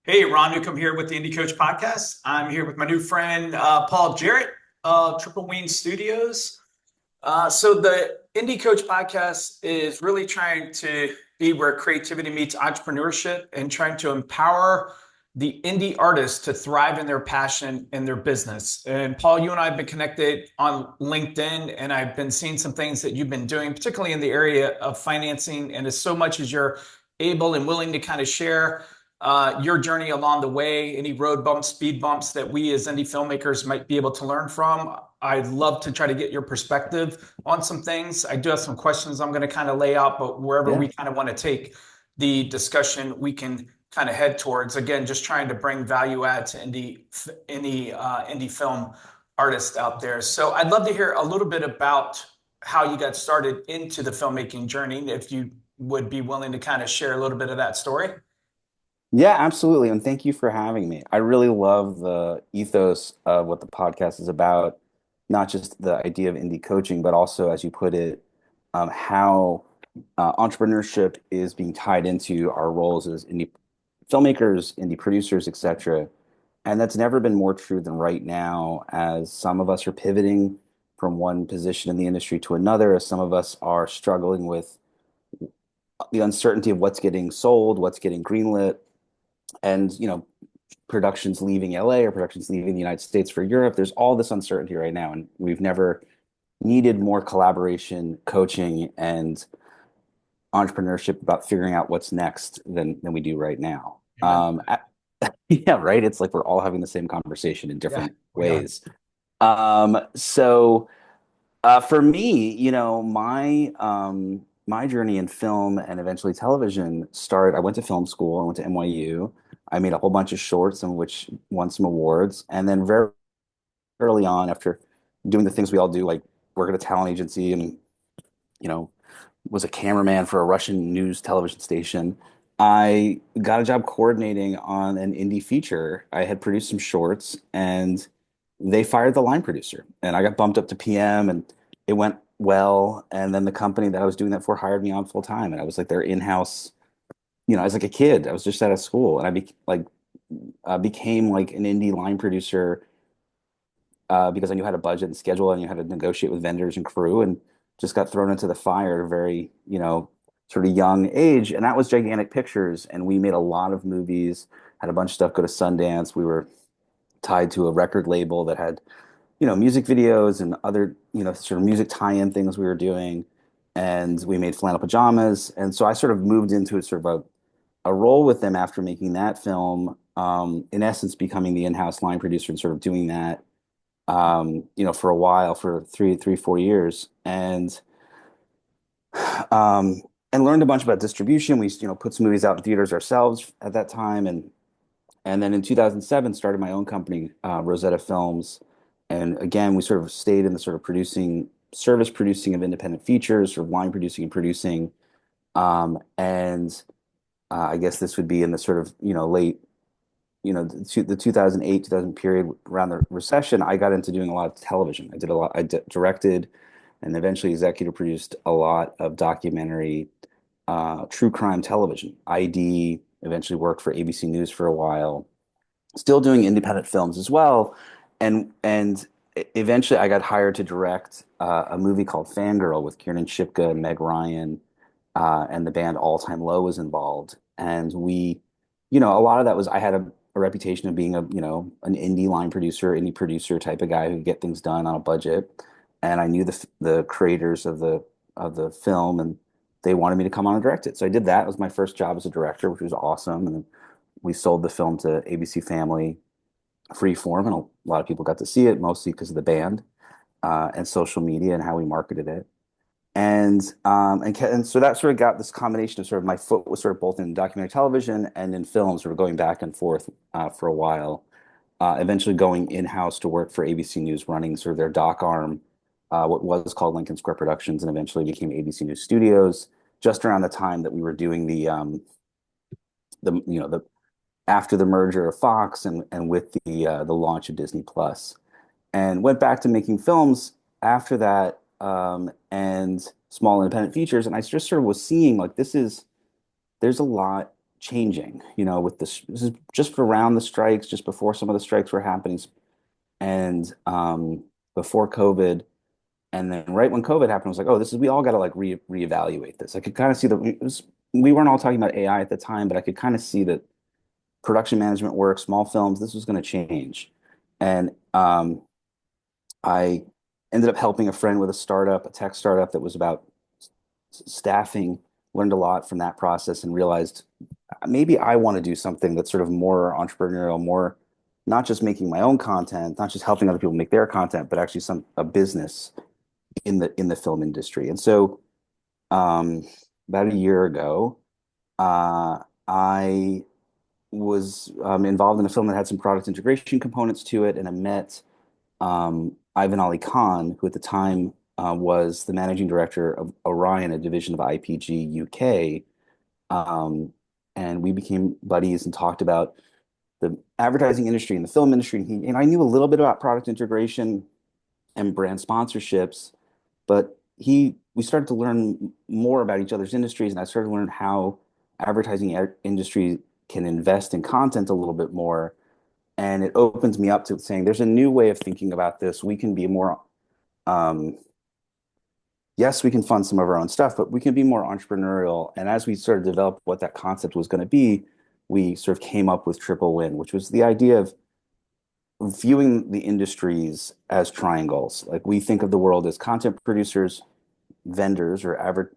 Hey, Ron Newcomb here with the Indie Coach Podcast. I'm here with my new friend, Paul Jarrett of Triple Wing Studios. So the Indie Coach Podcast is really trying to be where creativity meets entrepreneurship and trying to empower the indie artists to thrive in their passion and their business. And Paul, you and I have been connected on LinkedIn, and I've been seeing some things that you've been doing, particularly in the area of financing. And as so much as you're able and willing to kind of share your journey along the way, any road bumps, speed bumps that we as indie filmmakers might be able to learn from. I'd love to try to get your perspective on some things. I do have some questions I'm going to kind of lay out, but wherever Yeah. we kind of want to take the discussion, we can kind of head towards. Again, just trying to bring value add to indie film artists out there. So I'd love to hear a little bit about how you got started into the filmmaking journey, if you would be willing to kind of share a little bit of that story. Yeah, absolutely. And thank you for having me. I really love the ethos of what the podcast is about, not just the idea of indie coaching, but also, as you put it, how entrepreneurship is being tied into our roles as indie filmmakers, indie producers, etc. And that's never been more true than right now, as some of us are pivoting from one position in the industry to another, as some of us are struggling with the uncertainty of what's getting sold, what's getting greenlit, and productions leaving LA or productions leaving the United States for Europe. There's all this uncertainty right now, and we've never needed more collaboration, coaching, and entrepreneurship about figuring out what's next than we do right now. Amen. Yeah, right. It's like we're all having the same conversation in Yeah, different we are. ways. For me, my journey in film and eventually television started. I went to film school. I went to NYU. I made a whole bunch of shorts, some of which won some awards. And then very early on, after doing the things we all do, like work at a talent agency and you know was a cameraman for a Russian news television station, I got a job coordinating on an indie feature. I had produced some shorts, and they fired the line producer, and I got bumped up to PM, and it went well. And then the company that I was doing that for hired me on full time, and I was like their in-house. I was like a kid. I was just out of school, and became like an indie line producer because I knew how to budget and schedule, and you had to negotiate with vendors and crew, and just got thrown into the fire at a very, sort of young age. And that was Gigantic Pictures. And we made a lot of movies, had a bunch of stuff go to Sundance. We were tied to a record label that had, music videos and other, sort of music tie-in things we were doing. And we made flannel pajamas. And so I sort of moved into a sort of a role with them after making that film, in essence, becoming the in-house line producer and sort of doing that for a while, for 4 years, um, and learned a bunch about distribution. We, put some movies out in theaters ourselves at that time, and then in 2007 started my own company, Rosetta Films, and again we sort of stayed in the sort of service producing of independent features, sort of line producing and producing, and I guess this would be in the sort of late the 2008 2000 period around the recession. I got into doing a lot of television. I directed and eventually executive produced a lot of documentary, true crime television. ID eventually worked for ABC News for a while, still doing independent films as well. And eventually I got hired to direct a movie called Fangirl with Kiernan Shipka and Meg Ryan, and the band All Time Low was involved. And a lot of that was, I had a reputation of being an indie line producer, indie producer type of guy who could get things done on a budget. And I knew the creators of the film, and they wanted me to come on and direct it. So I did that. It was my first job as a director, which was awesome. And then we sold the film to ABC Family Freeform, and a lot of people got to see it, mostly because of the band, and social media and how we marketed it. And so that sort of got this combination of sort of, my foot was sort of both in documentary television and in film, sort of going back and forth for a while. Eventually going in-house to work for ABC News, running sort of their doc arm, what was called Lincoln Square Productions, and eventually became ABC News Studios. Just around the time that we were doing the after the merger of Fox, and with the launch of Disney Plus, and went back to making films after that, and small independent features. And I just sort of was seeing, like, there's a lot. changing, with this is just around the strikes, just before some of the strikes were happening, and before COVID. And then right when COVID happened, I was like, oh, we all got to like reevaluate this. I could kind of see that we weren't all talking about AI at the time, but I could kind of see that production management work, small films, this was going to change. And I ended up helping a friend with a startup, a tech startup that was about staffing, learned a lot from that process and realized maybe I want to do something that's sort of more entrepreneurial, more not just making my own content, not just helping other people make their content, but actually a business in the film industry. And so um, about a year ago, I was involved in a film that had some product integration components to it, and I met Ivan Ali Khan, who at the time was the managing director of Orion, a division of IPG UK. Um, and we became buddies and talked about the advertising industry and the film industry. And I knew a little bit about product integration and brand sponsorships, but we started to learn more about each other's industries, and I started to learn how advertising industry can invest in content a little bit more. And it opens me up to saying there's a new way of thinking about this. We can be more, um, yes, we can fund some of our own stuff, but we can be more entrepreneurial. And as we sort of developed what that concept was going to be, we sort of came up with Triple Win, which was the idea of viewing the industries as triangles. Like we think of the world as content producers, vendors, or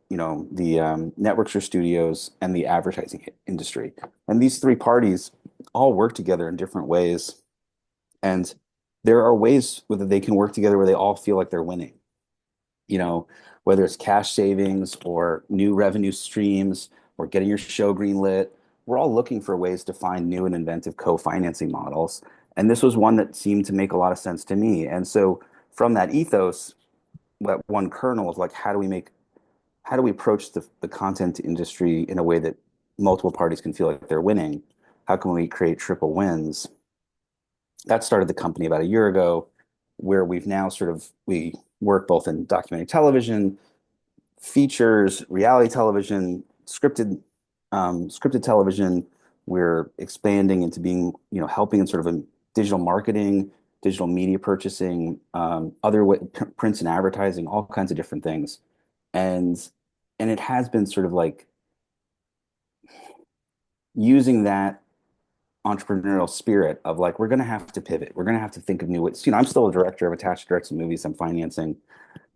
the networks or studios, and the advertising industry. And these three parties all work together in different ways. And there are ways whether they can work together where they all feel like they're winning, you know, whether it's cash savings or new revenue streams or getting your show greenlit. We're all looking for ways to find new and inventive co-financing models. And this was one that seemed to make a lot of sense to me. And so from that ethos, that one kernel was like, how do we approach the content industry in a way that multiple parties can feel like they're winning? How can we create triple wins? That started the company about a year ago, where we work both in documentary television, features, reality television, scripted television. We're expanding into being, helping in sort of a digital marketing, digital media purchasing, prints and advertising, all kinds of different things. And it has been sort of like using that entrepreneurial spirit of like, we're going to have to pivot. We're going to have to think of new ways. I'm still a director. I've attached to direct some movies I'm financing,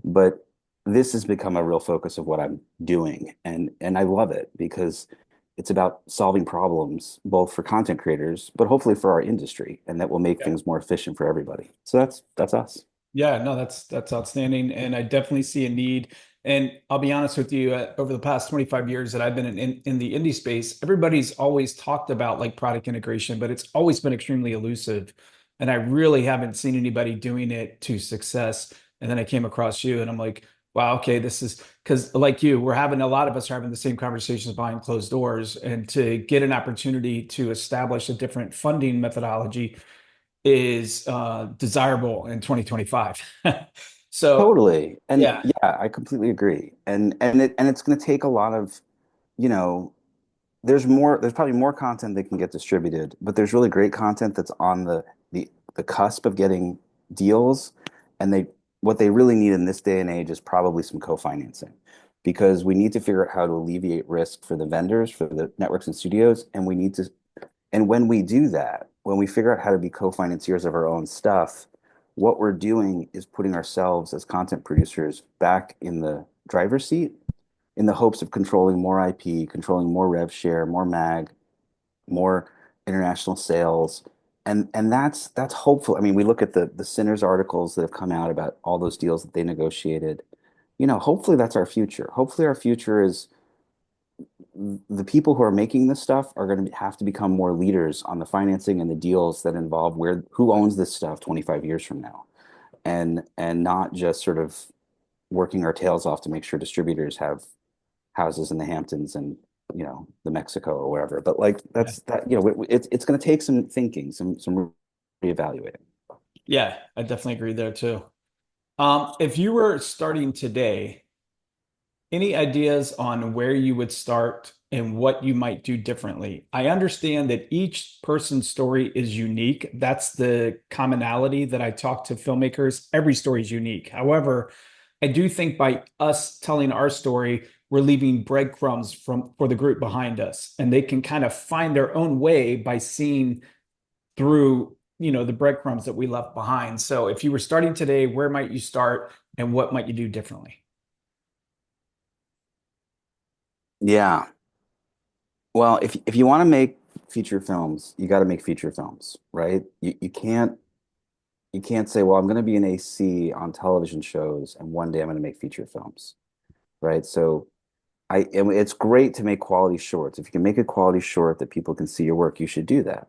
but this has become a real focus of what I'm doing. And I love it because it's about solving problems, both for content creators, but hopefully for our industry, and that will make things more efficient for everybody. So that's us. Yeah, no, that's outstanding, and I definitely see a need. And I'll be honest with you, over the past 25 years that I've been in the indie space, everybody's always talked about like product integration, but it's always been extremely elusive. And I really haven't seen anybody doing it to success. And then I came across you, and I'm like, wow, okay, this is because like you, a lot of us are having the same conversations behind closed doors, and to get an opportunity to establish a different funding methodology is desirable in 2025. So Totally. And yeah, yeah, I completely agree. And it's going to take a lot of, you know, there's probably more content that can get distributed, but there's really great content that's on the cusp of getting deals. And what they really need in this day and age is probably some co-financing, because we need to figure out how to alleviate risk for the vendors, for the networks and studios, and when we do that, when we figure out how to be co-financiers of our own stuff, what we're doing is putting ourselves as content producers back in the driver's seat, in the hopes of controlling more IP, controlling more rev share, more mag, more international sales. And that's hopeful. I mean, we look at the Sinners articles that have come out about all those deals that they negotiated. Hopefully that's our future. Hopefully our future is the people who are making this stuff are going to have to become more leaders on the financing and the deals that involve who owns this stuff 25 years from now, and not just sort of working our tails off to make sure distributors have houses in the Hamptons and the Mexico or wherever. But like it's going to take some thinking, some reevaluating. yeah, I definitely agree there too. If you were starting today, any ideas on where you would start and what you might do differently. I understand that each person's story is unique. That's the commonality that I talk to filmmakers. Every story is unique. However, I do think by us telling our story, we're leaving breadcrumbs for the group behind us, and they can kind of find their own way by seeing through, the breadcrumbs that we left behind. So if you were starting today, where might you start and what might you do differently? Yeah. Well, if you want to make feature films, you got to make feature films, right? You can't say, well, I'm going to be an AC on television shows and one day I'm going to make feature films, right? So and it's great to make quality shorts. If you can make a quality short that people can see your work, you should do that.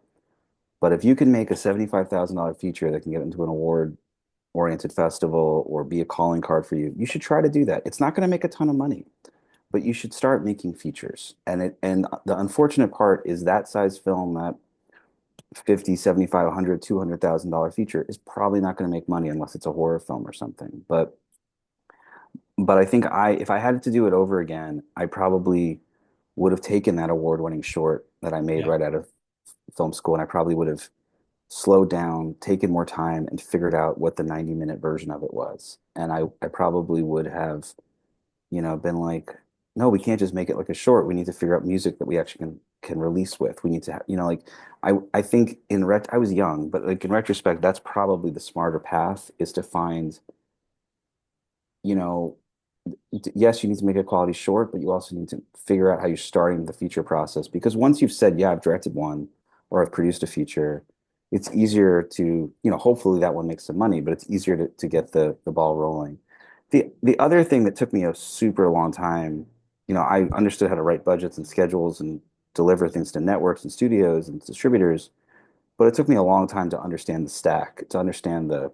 But if you can make a $75,000 feature that can get into an award-oriented festival or be a calling card for you, you should try to do that. It's not going to make a ton of money, but you should start making features. And the unfortunate part is that size film, that 50, 75, 100, $200,000 feature is probably not going to make money unless it's a horror film or something. But I think if I had to do it over again, I probably would have taken that award-winning short that I made Yeah. right out of film school, and I probably would have slowed down, taken more time, and figured out what the 90-minute version of it was. And I probably would have, been like, no, we can't just make it like a short. We need to figure out music that we actually can release with. We need to have, like I think I was young, but like in retrospect, that's probably the smarter path is to find, you know, yes, you need to make a quality short, but you also need to figure out how you're starting the feature process. Because once you've said, yeah, I've directed one or I've produced a feature, it's easier to, hopefully that one makes some money, but it's easier to get the ball rolling. The other thing that took me a super long time, I understood how to write budgets and schedules and deliver things to networks and studios and distributors, but it took me a long time to understand the stack, to understand the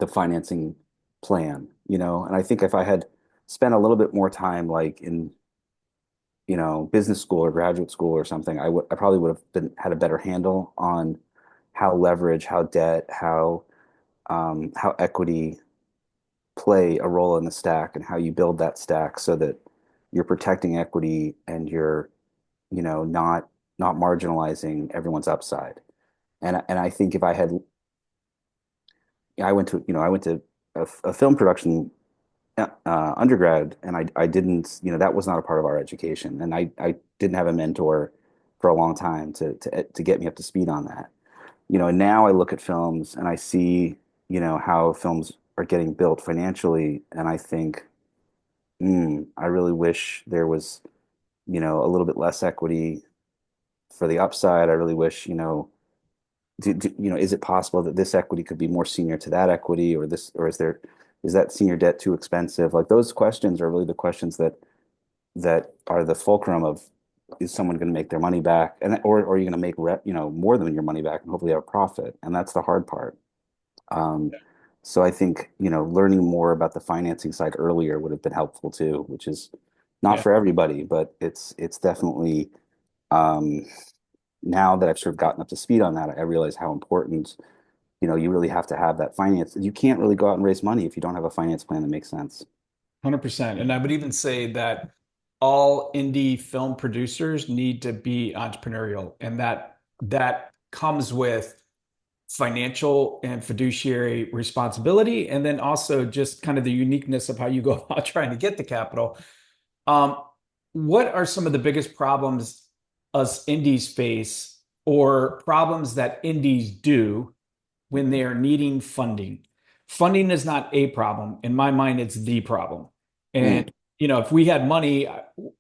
financing plan, and I think if I had spent a little bit more time like in, business school or graduate school or something, I probably would have had a better handle on how leverage, how debt, how equity play a role in the stack and how you build that stack so that you're protecting equity and you're, not marginalizing everyone's upside. And I think if I had, I went to a film production undergrad, and I didn't, that was not a part of our education, and I didn't have a mentor for a long time to get me up to speed on that. And now I look at films and I see, how films are getting built financially, and I think, I really wish there was, a little bit less equity for the upside. I really wish, is it possible that this equity could be more senior to that equity, or is that senior debt too expensive? Like those questions are really the questions that are the fulcrum of, is someone going to make their money back, or are you going to make more than your money back and hopefully have a profit? And that's the hard part. Um, so I think, learning more about the financing side earlier would have been helpful too, which is not Yeah. for everybody, but it's definitely, um, now that I've sort of gotten up to speed on that, I realize how important, you really have to have that finance. You can't really go out and raise money if you don't have a finance plan that makes sense. 100%. And I would even say that all indie film producers need to be entrepreneurial, and that comes with financial and fiduciary responsibility, and then also just kind of the uniqueness of how you go about trying to get the capital. Um, what are some of the biggest problems us indies face, or problems that indies do when they are needing funding? Funding is not a problem. In my mind, it's the problem. Mm. And, if we had money,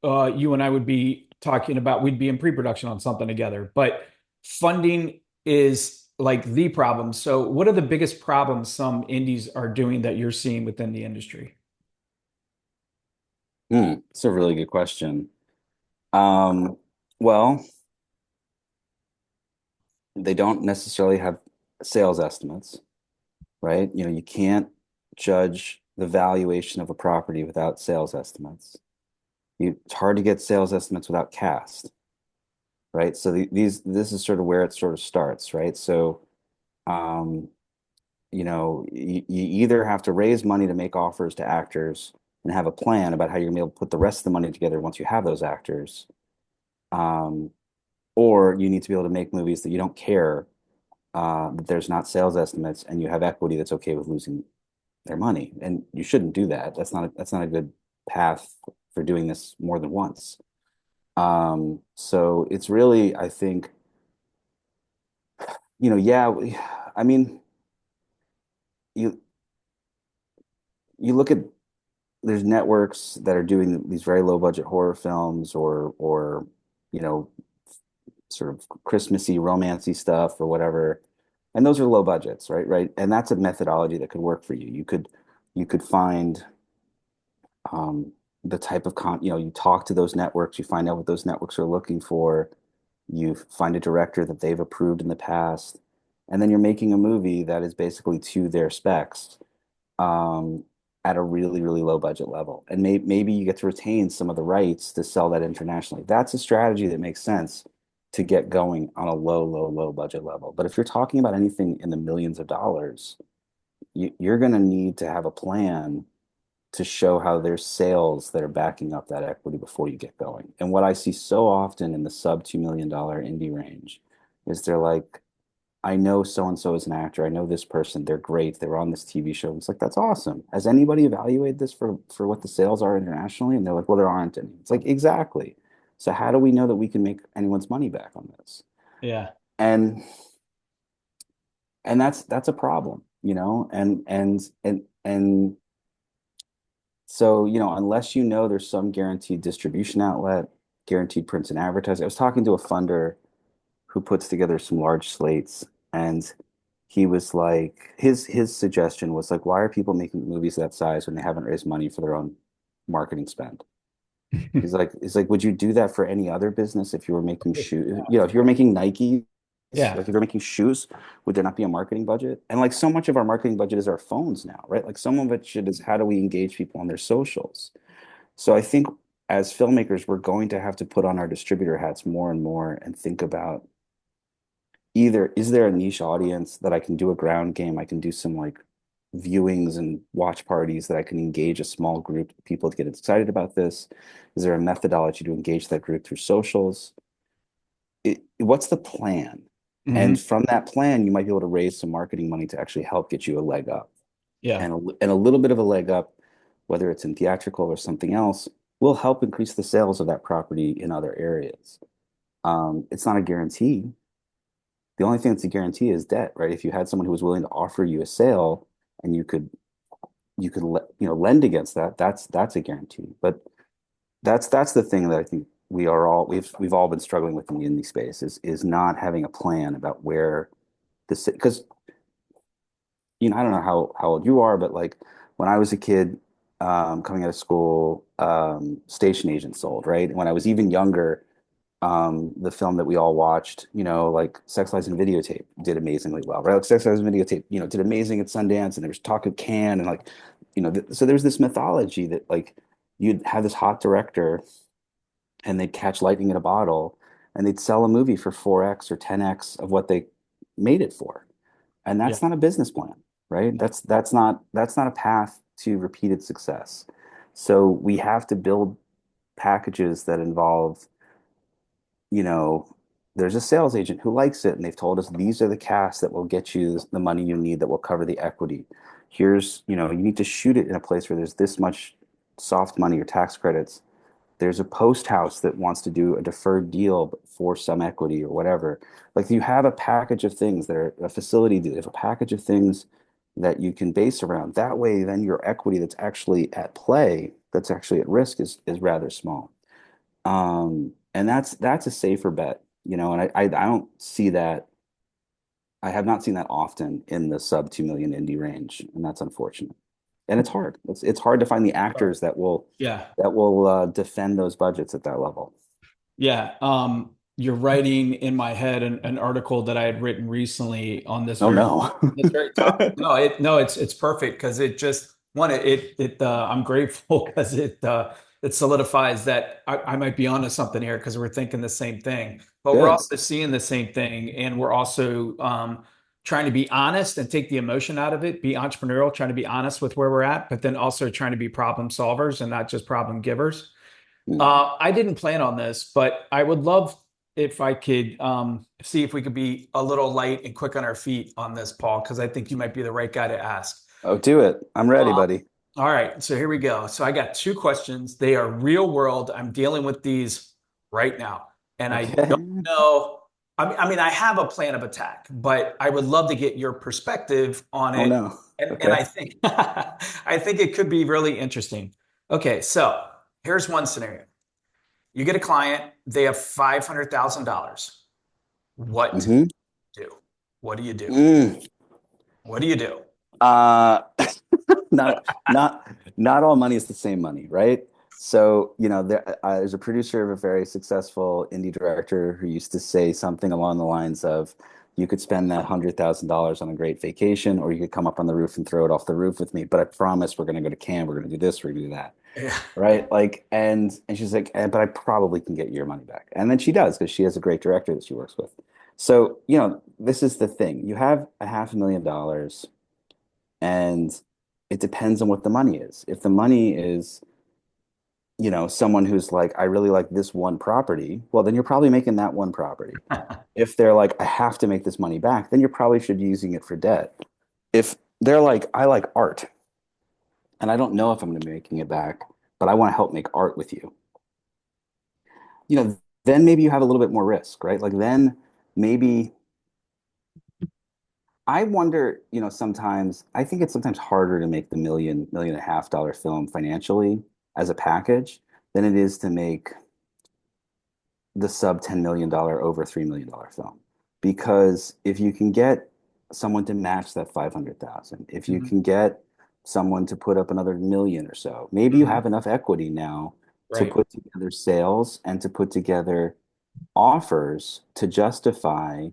you and I would be talking about, we'd be in pre-production on something together. But funding is like the problem. So what are the biggest problems some indies are doing that you're seeing within the industry? It's a really good question. Um, well, they don't necessarily have sales estimates, right? You can't judge the valuation of a property without sales estimates. It's hard to get sales estimates without cast, right? So this is sort of where it sort of starts, right? So, um, you either have to raise money to make offers to actors and have a plan about how you're gonna be able to put the rest of the money together once you have those actors, Um, or you need to be able to make movies that you don't care that there's not sales estimates and you have equity that's okay with losing their money. And you shouldn't do that. That's not a good path for doing this more than once. So it's really, I think, yeah, I mean, you you look at there's networks that are doing these very low budget horror films or you know sort of Christmassy romancy stuff or whatever, and those are low budgets, right, and that's a methodology that could work for you. You could find the type of you talk to those networks, you find out what those networks are looking for, you find a director that they've approved in the past, and then you're making a movie that is basically to their specs, um, at a really, really low budget level. And maybe you get to retain some of the rights to sell that internationally. That's a strategy that makes sense to get going on a low, low, low budget level. But if you're talking about anything in the millions of dollars, you're going to need to have a plan to show how there's sales that are backing up that equity before you get going. And what I see so often in the sub $2 million indie range is they're like, I know so and so is an actor. I know this person. They're great. They were on this TV show. It's like, that's awesome. Has anybody evaluated this for what the sales are internationally? And they're like, well, there aren't any. It's like, exactly. So how do we know that we can make anyone's money back on this? Yeah. And that's a problem, and so, unless there's some guaranteed distribution outlet, guaranteed prints and advertising. I was talking to a funder who puts together some large slates, and he was like, his suggestion was like, why are people making movies that size when they haven't raised money for their own marketing spend? He's like, would you do that for any other business if you were making shoes? If you were making Nike, Yeah. like if you're making shoes, would there not be a marketing budget? And like so much of our marketing budget is our phones now, right? Like some of it should is how do we engage people on their socials? So I think as filmmakers, we're going to have to put on our distributor hats more and more and think about either is there a niche audience that I can do a ground game, I can do some like viewings and watch parties that I can engage a small group of people to get excited about this? Is there a methodology to engage that group through socials? What's the plan? Hmm. And from that plan, you might be able to raise some marketing money to actually help get you a leg up. Yeah. And a little bit of a leg up, whether it's in theatrical or something else, will help increase the sales of that property in other areas. It's not a guarantee. The only thing that's a guarantee is debt, right? If you had someone who was willing to offer you a sale and you could lend against that, that's a guarantee. But that's the thing that I think we've all been struggling with in the indie space is not having a plan about where this, because I don't know how old you are, but like when I was a kid, coming out of school, station agent sold, right? When I was even younger, the film that we all watched, like Sex Lies and Videotape did amazingly well, right? Like Sex Lies and Videotape, did amazing at Sundance, and there was talk of Cannes, and like, so there's this mythology that like you'd have this hot director, and they'd catch lightning in a bottle, and they'd sell a movie for 4x or 10x of what they made it for, and Yeah. that's not a business plan, right? That's not a path to repeated success. So we have to build packages that involve, you know, there's a sales agent who likes it and they've told us these are the casts that will get you the money you need that will cover the equity. Here's, you need to shoot it in a place where there's this much soft money or tax credits. There's a post house that wants to do a deferred deal for some equity or whatever. Like you have a package of things that are a facility deal, you have a package of things that you can base around. That way, then your equity that's actually at play, that's actually at risk is rather small. And that's a safer bet, and I don't see that. I have not seen that often in the sub 2 million indie range, and that's unfortunate. And it's hard. It's hard to find the actors that will Yeah. defend those budgets at that level. Yeah. You're writing in my head an article that I had written recently on Oh no. this very topic. No, it's perfect because it just I'm grateful because it solidifies that I might be onto something here because we're thinking the same thing, but we're Good. also seeing the same thing, and we're also trying to be honest and take the emotion out of it, be entrepreneurial, trying to be honest with where we're at, but then also trying to be problem solvers and not just problem givers. Mm. I didn't plan on this, but I would love if I could see if we could be a little light and quick on our feet on this, Paul, because I think you might be the right guy to ask. Oh, do it. I'm ready, Uh, buddy. all right, so here we go. So I got two questions. They are real world. I'm dealing with these right now, and I Okay. don't know. I mean, I have a plan of attack, but I would love to get your perspective on Oh it. no. And Okay. I think I think it could be really interesting. Okay, so here's one scenario. You get a client, they have $500,000. What Hmm. do you do? What do you do? Mm. What do you do? Uh, not all money is the same money, right? So, there's a producer of a very successful indie director who used to say something along the lines of, you could spend that $100,000 on a great vacation, or you could come up on the roof and throw it off the roof with me. But I promise we're going to go to Cannes, we're going to do this, we're going to do that. Yeah. Right? Like, and she's like, but I probably can get your money back. And then she does, because she has a great director that she works with. So, this is the thing. You have a $500,000, and it depends on what the money is. If the money is, someone who's like, I really like this one property, well, then you're probably making that one property. If they're like, I have to make this money back, then you probably should be using it for debt. If they're like, I like art, and I don't know if I'm going to be making it back, but I want to help make art with you, then maybe you have a little bit more risk, right? Like then maybe I wonder, sometimes I think it's sometimes harder to make the million and a half dollar film financially as a package than it is to make the sub $10 million, over $3 million film. Because if you can get someone to match that 500,000, if you Mhm. can get someone to put up another million or so, maybe you Mhm. have enough equity now to Right. put together sales and to put together offers to justify,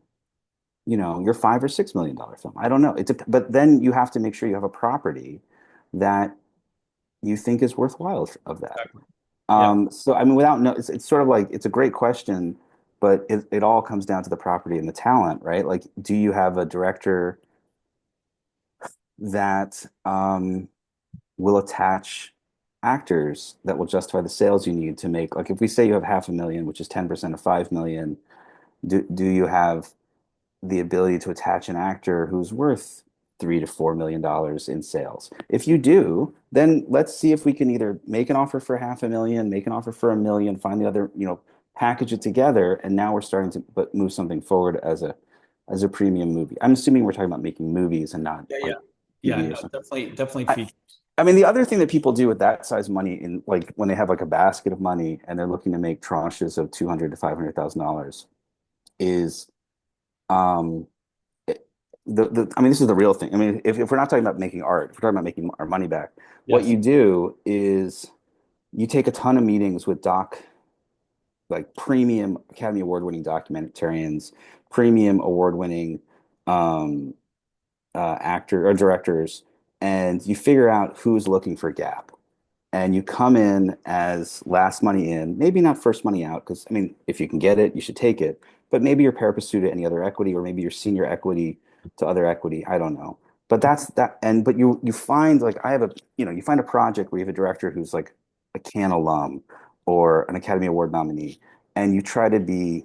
your $5 or $6 million film. I don't know. But then you have to make sure you have a property that you think is worthwhile of that. Exactly. Yeah. So I mean, without no, it's sort of like it's a great question, but it all comes down to the property and the talent, right? Like, do you have a director that will attach actors that will justify the sales you need to make? Like, if we say you have 500,000, which is 10% of 5 million, do you have the ability to attach an actor who's worth $3 to $4 million in sales? If you do, then let's see if we can either make an offer for 500,000, make an offer for 1 million, find the other, package it together, and now we're starting to move something forward as a premium movie. I'm assuming we're talking about making movies and not Yeah. Yeah. like Yeah. TV or No, something. definitely I, feature. I mean, the other thing that people do with that size money, in like when they have like a basket of money and they're looking to make tranches of 200 to $500,000, is um I mean, this is the real thing. I mean, if we're not talking about making art, if we're talking about making our money back, what Yes. you do is you take a ton of meetings with like premium Academy Award winning documentarians, premium award winning um, actor or directors, and you figure out who's looking for gap. And you come in as last money in, maybe not first money out, because I mean, if you can get it, you should take it. But maybe you're pari passu to any other equity, or maybe you're senior equity to other equity. I don't know. But that's that. And but you find like you find a project where you have a director who's like a Cannes alum or an Academy Award nominee, and you try to be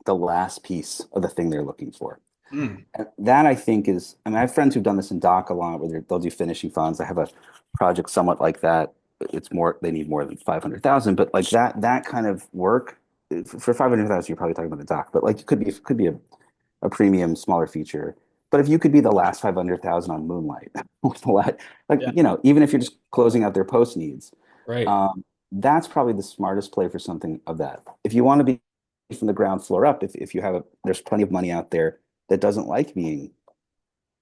the last piece of the thing they're looking for. Mm. That I think is, I mean, I have friends who've done this in doc a lot where they'll do finishing funds. I have a project somewhat like that. It's more, they need more than 500,000, but like that kind of work for 500,000, you're probably talking about the doc, but like it could be a premium smaller feature. But if you could be the last 500,000 on Moonlight, or like, Yeah. even if you're just closing out their post needs, Right. um, that's probably the smartest play for something of that. If you want to be from the ground floor up, if you have there's plenty of money out there that doesn't like being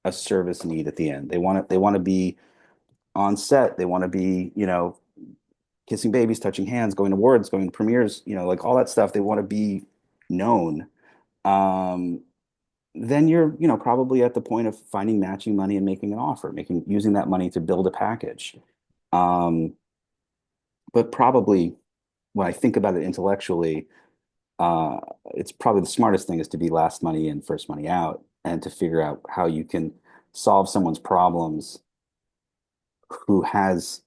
a service need at the end. They want to be on set. They want to be, kissing babies, touching hands, going to awards, going to premieres, like all that stuff. They want to be known. Um, then you're, probably at the point of finding matching money and making an offer, using that money to build a package. Um, but probably when I think about it intellectually, uh, it's probably the smartest thing is to be last money in, first money out, and to figure out how you can solve someone's problems who has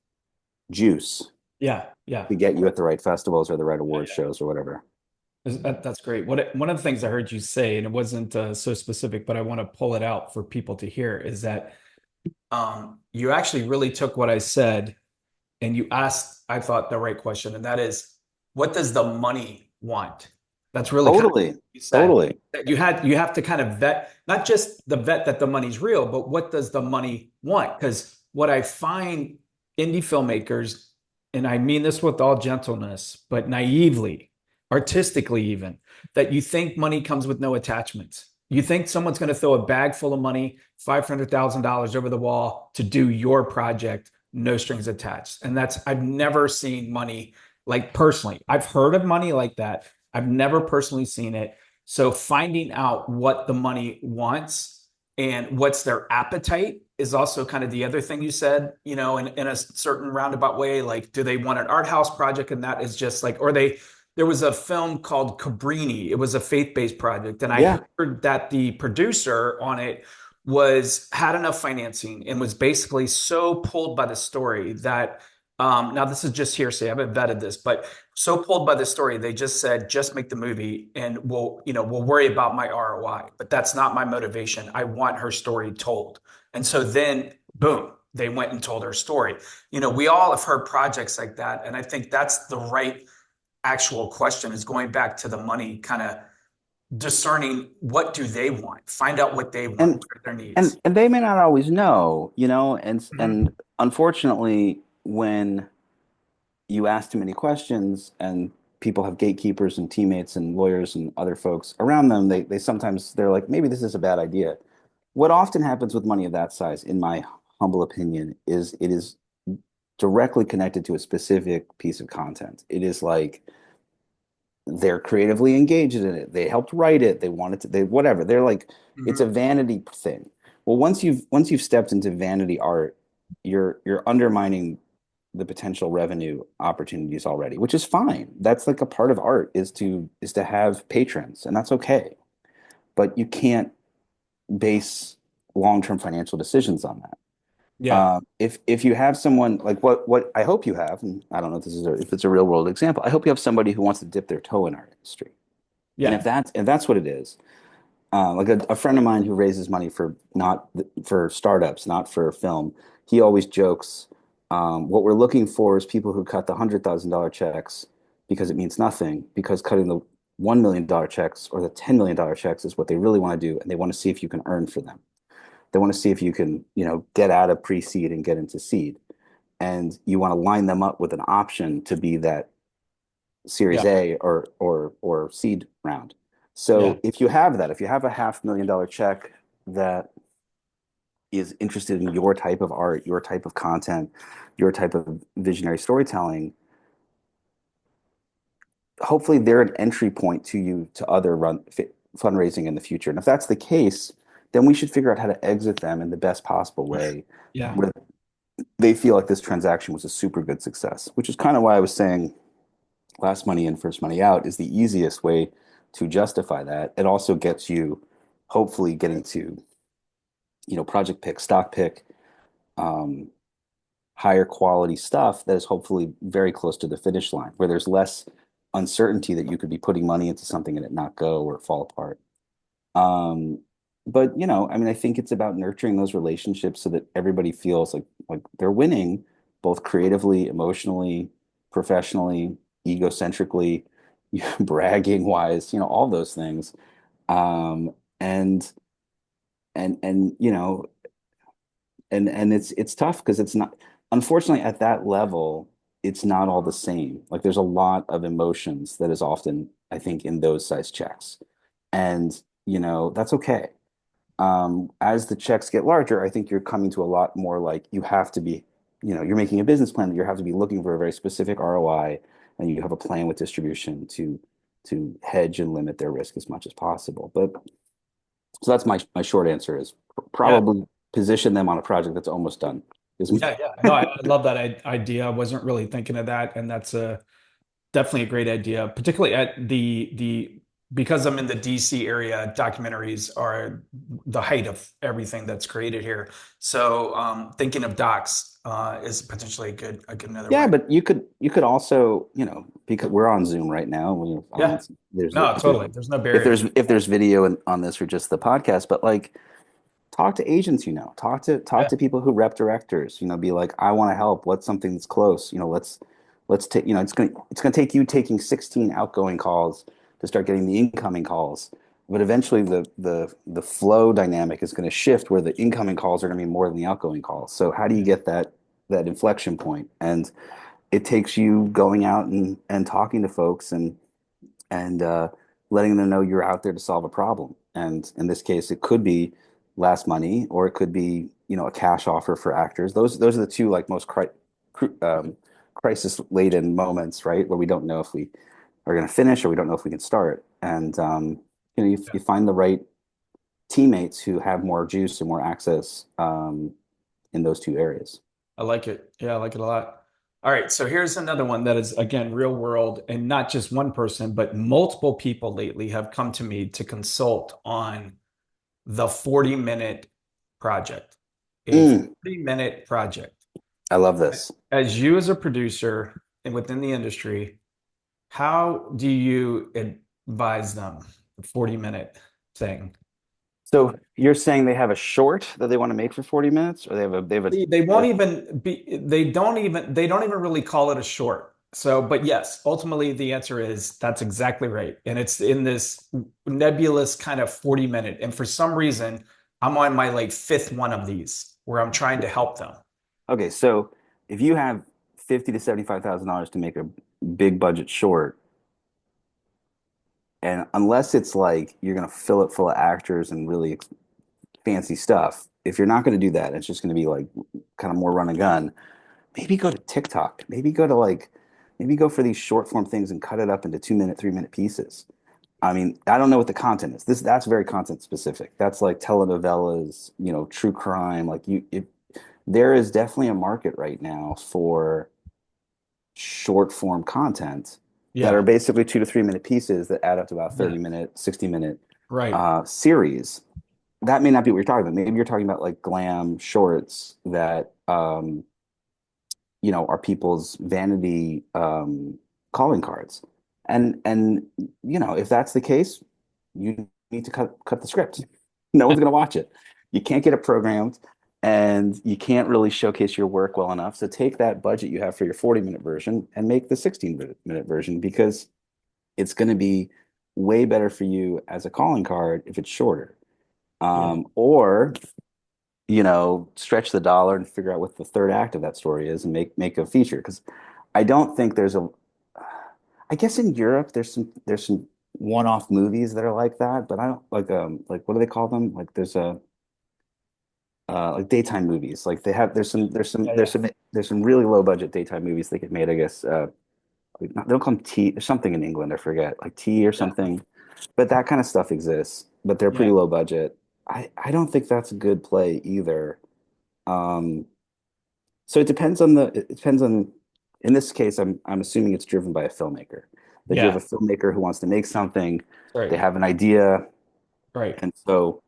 juice Yeah, yeah. to get you at the right festivals or the right award shows or whatever. That's great. One of the things I heard you say, and it wasn't so specific, but I want to pull it out for people to hear, is that you actually really took what I said and you asked, I thought, the right question, and that is, what does the money want? That's really kind of what Totally. you said. Totally. That you have to kind of vet, not just the vet that the money's real, but what does the money want? Because what I find indie filmmakers, and I mean this with all gentleness, but naively, artistically even, that you think money comes with no attachments. You think someone's going to throw a bag full of money, $500,000 over the wall to do your project, no strings attached. And that's, I've never seen money like personally. I've heard of money like that. I've never personally seen it. So finding out what the money wants and what's their appetite is also kind of the other thing you said, in a certain roundabout way. Like, do they want an art house project? And that is just like, there was a film called Cabrini. It was a faith-based project. And I Yeah. heard that the producer on it had enough financing and was basically so pulled by the story that now this is just hearsay. I haven't vetted this, but so pulled by the story, they just said, just make the movie and we'll worry about my ROI. But that's not my motivation. I want her story told. And so then boom, they went and told her story. We all have heard projects like that. And I think that's the right actual question, is going back to the money, kind of discerning what do they want, find out what they want, And what are their and needs. and they may not always know, and Mhm. unfortunately, when you ask too many questions and people have gatekeepers and teammates and lawyers and other folks around them, they sometimes they're like, maybe this is a bad idea. What often happens with money of that size, in my humble opinion, is it is directly connected to a specific piece of content. It is like they're creatively engaged in it. They helped write it. They wanted to, they whatever. They're like, it's a Mhm. vanity thing. Well, once you've stepped into vanity art, you're undermining the potential revenue opportunities already, which is fine. That's like a part of art, is to have patrons, and that's okay. But you can't base long-term financial decisions on that. Yeah. If you have someone like what I hope you have, and I don't know if it's a real world example, I hope you have somebody who wants to dip their toe in our industry. And Yeah. if that's what it is, like a friend of mine who raises money for not for startups, not for film, he always jokes, what we're looking for is people who cut the $100,000 checks because it means nothing, because cutting the $1 million checks or the $10 million checks is what they really want to do, and they want to see if you can earn for them. They want to see if you can, get out of pre-seed and get into seed. And you want to line them up with an option to be that Series Yeah. A or seed round. Yeah. So if you have that, if you have a $500,000 check that is interested in your type of art, your type of content, your type of visionary storytelling, hopefully they're an entry point to you to other fundraising in the future. And if that's the case, then we should figure out how to exit them in the best possible way, Yeah. where they feel like this transaction was a super good success, which is kind of why I was saying last money in, first money out is the easiest way to justify that. It also gets you hopefully getting to, project pick, stock pick, um, higher quality stuff that is hopefully very close to the finish line, where there's less uncertainty that you could be putting money into something and it not go or fall apart. Um, but I mean, I think it's about nurturing those relationships so that everybody feels like they're winning, both creatively, emotionally, professionally, egocentrically, bragging wise, all those things. Um, and and and it's tough because it's not, unfortunately, at that level, it's not all the same. Like there's a lot of emotions that is often, I think, in those size checks. And that's okay. As the checks get larger, I think you're coming to a lot more like you have to be, you're making a business plan that you have to be looking for a very specific ROI, and you have a plan with distribution to hedge and limit their risk as much as possible. But so that's my short answer is Yeah. probably position them on a project that's almost done. Is Yeah. Yeah. No, I love that idea. I wasn't really thinking of that, and that's definitely a great idea, particularly at the because I'm in the DC area, documentaries are the height of everything that's created here. So thinking of docs is potentially a good another Yeah, way. but you could also, because we're on Zoom right now, I mean, Yeah. No, totally. There's no if barriers. there's video on this or just the podcast, but like talk to agents, talk Yeah. to people who rep directors, be like, I want to help. What's something that's close? Let's take, it's gonna take you taking 16 outgoing calls to start getting the incoming calls. But eventually the flow dynamic is going to shift where the incoming calls are going to be more than the outgoing calls. So how do you get that inflection point? And it takes you going out and talking to folks and letting them know you're out there to solve a problem. And in this case, it could be last money, or it could be, a cash offer for actors. Those are the two like most crisis laden moments, right? Where we don't know if we are going to finish or we don't know if we can start. And you find the right teammates who have more juice and more access in those two areas. I like it. Yeah, I like it a lot. All right, so here's another one that is again real world, and not just one person, but multiple people lately have come to me to consult on the 40-minute project. A Mm, 40-minute project. I love this. As you as a producer and within the industry, how do you advise them the 40-minute thing? So you're saying they have a short that they want to make for 40 minutes, or They won't even be, they don't even really call it a short. So, but yes, ultimately the answer is that's exactly right. And it's in this nebulous kind of 40-minute. And for some reason, I'm on my like fifth one of these where I'm trying to help them. Okay, so if you have 50 to $75,000 to make a big budget short, and unless it's like you're gonna fill it full of actors and really fancy stuff, if you're not gonna do that, it's just gonna be like kind of more run and gun. Maybe go to TikTok. Maybe go for these short form things and cut it up into 2 minute, 3 minute pieces. I mean, I don't know what the content is. That's very content specific. That's like telenovelas, true crime. There is definitely a market right now for short form content that are Yeah, basically 2 to 3 minute pieces that add up to about yeah, 30-minute, 60-minute right. series. That may not be what you're talking about. Maybe you're talking about like glam shorts that are people's vanity calling cards. And if that's the case, you need to cut the script. No one's going to watch it. You can't get it programmed, and you can't really showcase your work well enough. So take that budget you have for your 40-minute version and make the 16-minute version, because it's going to be way better for you as a calling card if it's shorter. Yeah, Or stretch the dollar and figure out what the third act of that story is and make a feature. Because I don't think I guess in Europe there's some one-off movies that are like that, but I don't like what do they call them? Like there's a like daytime movies. Like yeah, yeah, there's some really low budget daytime movies that get made, I guess. They don't call them T. There's something in England, I forget, like T or yeah, something. But that kind of stuff exists, but they're yeah, pretty low budget. I don't think that's a good play either. Um, so it depends on in this case, I'm assuming it's driven by a filmmaker. That you have yeah. a filmmaker who wants to make something, they Right, have an idea, right. and so,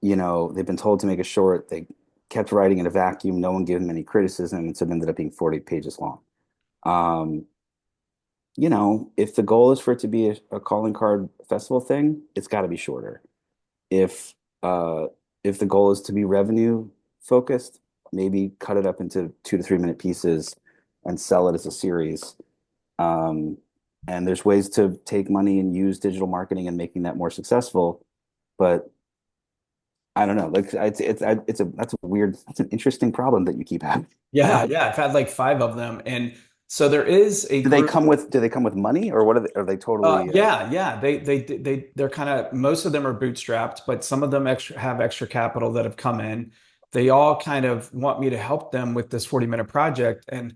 they've been told to make a short, they kept writing in a vacuum, no one gave them any criticism, and so it ended up being 40 pages long. Um, if the goal is for it to be a calling card festival thing, it's got to be shorter. If uh if the goal is to be revenue focused, maybe cut it up into 2 to 3 minute pieces and sell it as a series. Um, and there's ways to take money and use digital marketing and making that more successful. But I don't know. Like that's an interesting problem that you keep having. Yeah, yeah. I've had like five of them. And so there is a group. Do they come with money, or what are they totally Yeah, yeah. They're kind of, most of them are bootstrapped, but some of them have extra capital that have come in. They all kind of want me to help them with this 40-minute project. And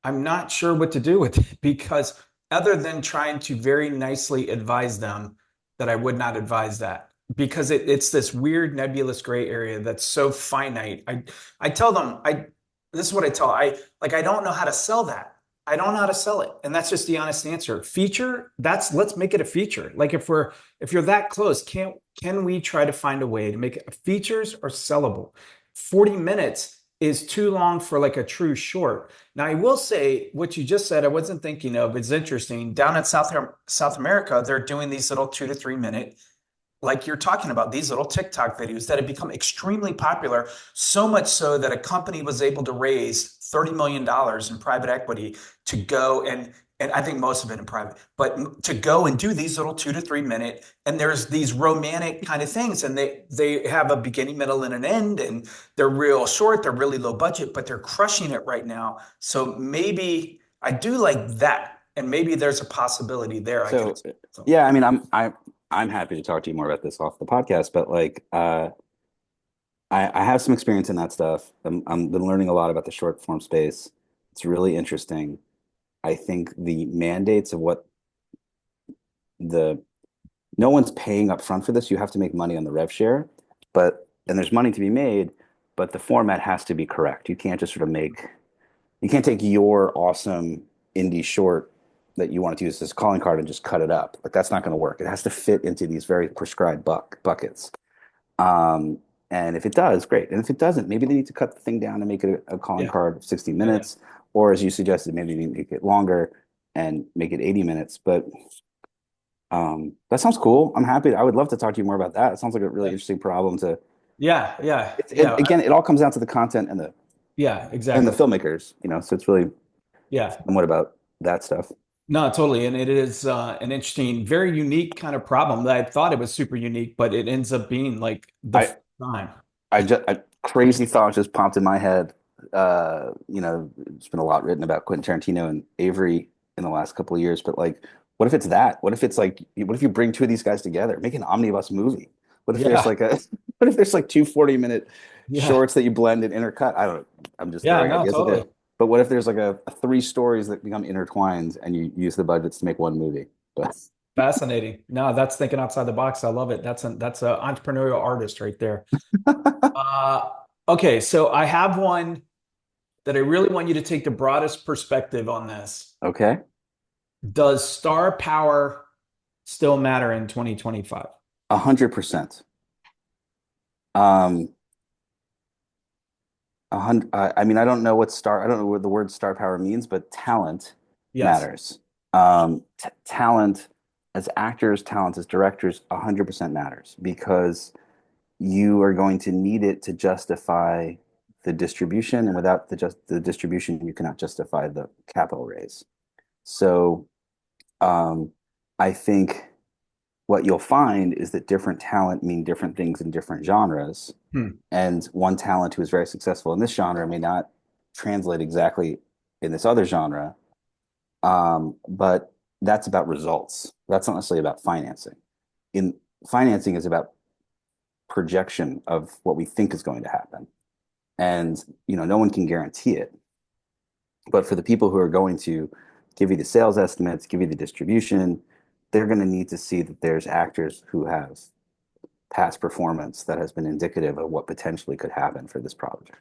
I'm not sure what to do with it because other than trying to very nicely advise them that I would not advise that because it's this weird nebulous gray area that's so finite. I tell them, this is what I tell, I don't know how to sell that. I don't know how to sell it. And that's just the honest answer. Feature, let's make it a feature. Like if you're that close, can we try to find a way to make it features are sellable? 40 minutes is too long for like a true short. Now I will say what you just said, I wasn't thinking of, it's interesting. Down in South America, they're doing these little 2 to 3 minute, like you're talking about, these little TikTok videos that have become extremely popular, so much so that a company was able to raise $30 million in private equity to go and I think most of it in private, but to go and do these little 2 to 3 minute, and there's these romantic kind of things, and they have a beginning, middle, and an end, and they're real short, they're really low budget, but they're crushing it right now. So maybe I do like that, and maybe there's a possibility there. I could. So yeah, I mean, I'm happy to talk to you more about this off the podcast, but like I have some experience in that stuff. I'm been learning a lot about the short form space. It's really interesting. I think the mandates of what the no one's paying up front for this. You have to make money on the rev share, and there's money to be made, but the format has to be correct. You can't just sort of you can't take your awesome indie short that you want to use as a calling card and just cut it up. Like that's not going to work. It has to fit into these very prescribed buckets. Um, and if it does, great. And if it doesn't, maybe they need to cut the thing down and make it a calling Yeah. card of 60 Yeah. minutes, or as you suggested, maybe make it longer and make it 80 minutes. But that sounds cool. I'm happy. I would love to talk to you more about that. It sounds like a really interesting problem to. Yeah. Yeah. Yeah. Again, it all comes down to the content Yeah. and the Exactly. filmmakers. So it's really Yeah. somewhat about that stuff. No, totally. And it is an interesting, very unique kind of problem that I thought it was super unique, but it ends up being like the I time. a crazy thought just popped in my head. It's been a lot written about Quentin Tarantino and Avery in the last couple of years, but like, what if it's that? What if it's like, what if you bring two of these guys together, make an omnibus movie? What if there's Yeah. like what if there's like two 40-minute Yeah. shorts that you blend and intercut? I don't know. I'm just Yeah. throwing No, ideas at totally. you. But what if there's like a three stories that become intertwined and you use the budgets to make one movie? But Fascinating. No, that's thinking outside the box. I love it. That's a entrepreneurial artist right there. Uh, okay. So I have one that I really want you to take the broadest perspective on this. okay, Does star power still matter in 2025? 100%. Um, I mean, I don't know what the word star power means, but talent Yes. matters. Talent as actors, talent as directors, 100% matters because you are going to need it to justify the distribution, and without the distribution, you cannot justify the capital raise. So, um, I think what you'll find is that different talent mean different things in different genres. Hmm. And one talent who is very successful in this genre may not translate exactly in this other genre. But that's about results. That's not necessarily about financing. In financing is about projection of what we think is going to happen. And no one can guarantee it. But for the people who are going to give you the sales estimates, give you the distribution, they're going to need to see that there's actors who have past performance that has been indicative of what potentially could happen for this project.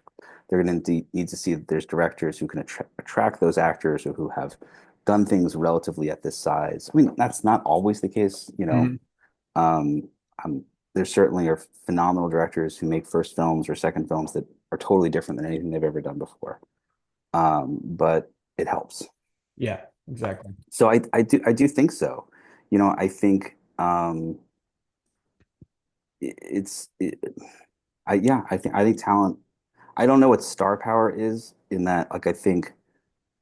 They're going to need to see that there's directors who can attract those actors or who have done things relatively at this size. I mean, that's not always the case. Mhm. Um, there certainly are phenomenal directors who make first films or second films that are totally different than anything they've ever done before. But it helps. Yeah, exactly. So I do think so. I think it's it, I think talent. I don't know what star power is in that. Like I think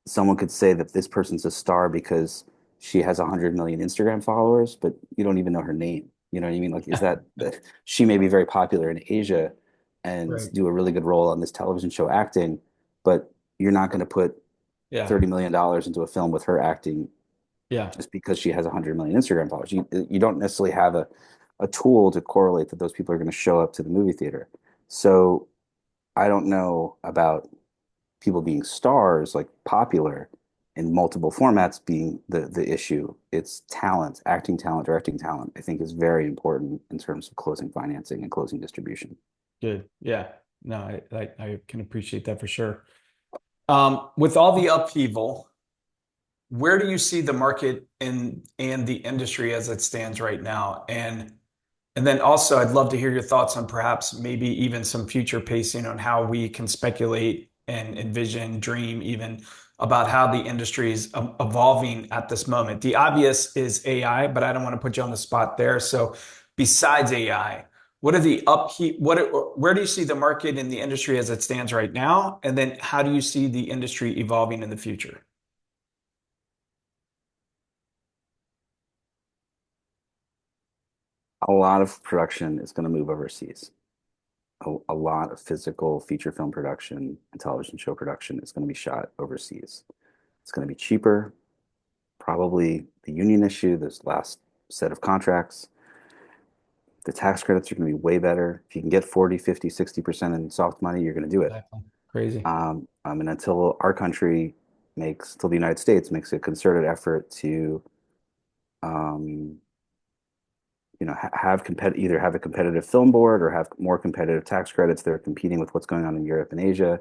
someone could say that this person's a star because she has 100 million Instagram followers, but you don't even know her name. You know what I mean? Like, is that she may be very popular in Asia and Right. do a really good role on this television show acting, but you're not going to put Yeah. $30 million into a film with her acting Yeah. just because she has 100 million Instagram followers. You don't necessarily have a tool to correlate that those people are going to show up to the movie theater. So I don't know about people being stars, like popular in multiple formats being the issue. It's talent, acting talent, directing talent, I think is very important in terms of closing financing and closing distribution. Good. Yeah. No, I can appreciate that for sure. With all the upheaval where do you see the market and the industry as it stands right now? And then also, I'd love to hear your thoughts on perhaps maybe even some future pacing on how we can speculate and envision, dream even about how the industry is evolving at this moment. The obvious is AI, but I don't want to put you on the spot there. So, besides AI, what are the upheat? Where do you see the market in the industry as it stands right now? And then, how do you see the industry evolving in the future? A lot of production is going to move overseas. A lot of physical feature film production and television show production is going to be shot overseas. It's going to be cheaper, probably the union issue, this last set of contracts. The tax credits are going to be way better. If you can get 40, 50, 60% in soft money, you're going to do it. Exactly. Crazy. And until our country till the United States makes a concerted effort to, um, either have a competitive film board or have more competitive tax credits that are competing with what's going on in Europe and Asia,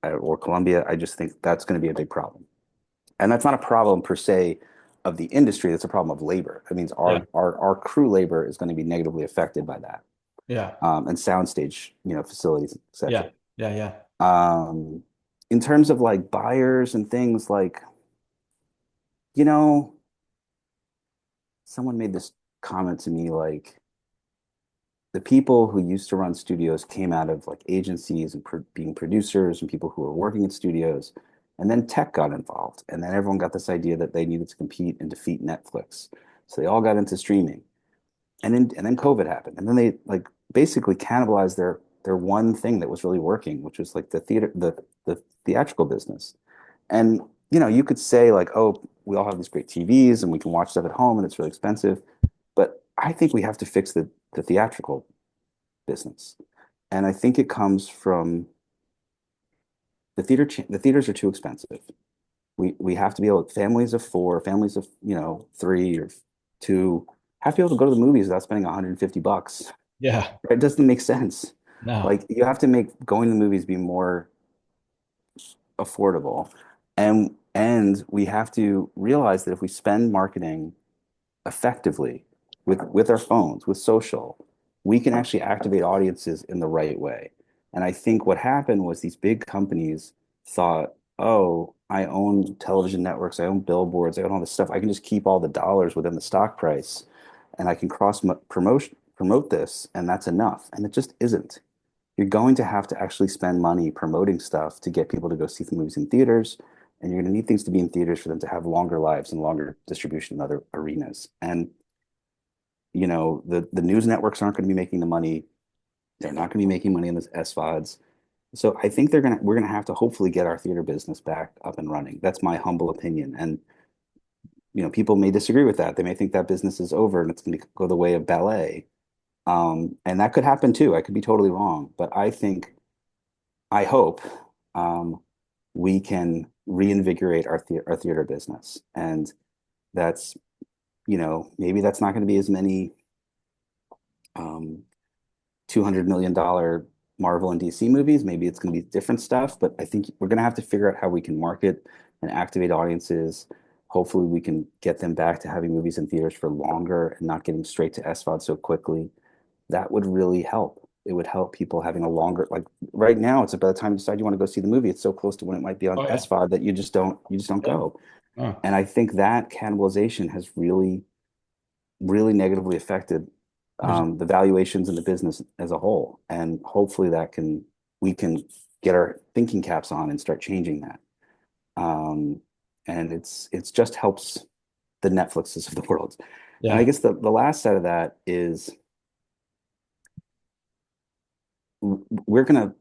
or Colombia, I just think that's going to be a big problem. And that's not a problem per se of the industry. That's a problem of labor. That means Yeah. our crew labor is going to be negatively affected by that. Yeah. And soundstage, facilities, Yeah. etc. Yeah. Yeah. Um, in terms of like buyers and things like, you know, someone made this comment to me like the people who used to run studios came out of like agencies and being producers and people who were working in studios. And then tech got involved. And then everyone got this idea that they needed to compete and defeat Netflix. So they all got into streaming. And then COVID happened. And then they like basically cannibalized their one thing that was really working, which was like the theatrical business. And you could say like, oh, we all have these great TVs and we can watch stuff at home and it's really expensive. But I think we have to fix the theatrical business. And I think it comes from the theaters are too expensive. We have to be able, families of four, families of, three or two, have to be able to go to the movies without spending $150. Yeah. It doesn't make sense. No. Like you have to make going to the movies be more affordable. And we have to realize that if we spend marketing effectively with our phones, with social, we can actually activate audiences in the right way. And I think what happened was these big companies thought, oh, I own television networks, I own billboards, I own all this stuff. I can just keep all the dollars within the stock price and I can promote this, and that's enough. And it just isn't. You're going to have to actually spend money promoting stuff to get people to go see the movies in theaters. And you're going to need things to be in theaters for them to have longer lives and longer distribution in other arenas. And the news networks aren't going to be making the money. They're not going to be making money in the SVODs. So I think we're gonna have to hopefully get our theater business back up and running. That's my humble opinion. And people may disagree with that. They may think that business is over and it's going to go the way of ballet. And that could happen too. I could be totally wrong, but I hope um, we can reinvigorate our theater business. And that's, maybe that's not going to be as many um, $200 million Marvel and DC movies. Maybe it's going to be different stuff, but I think we're going to have to figure out how we can market and activate audiences. Hopefully, we can get them back to having movies in theaters for longer and not getting straight to SVOD so quickly. That would really help. It would help people having a longer, like right now, it's by the time you decide you want to go see the movie, it's so close to when it might be on Oh, yeah. SVOD that you just don't Yeah. go. Oh, And I think that cannibalization has really, really negatively affected there's, the valuations in the business as a whole. And hopefully we can get our thinking caps on and start changing that. Um, and it's just helps the Netflixes of the world. And I yeah. guess the last side of that is we're gonna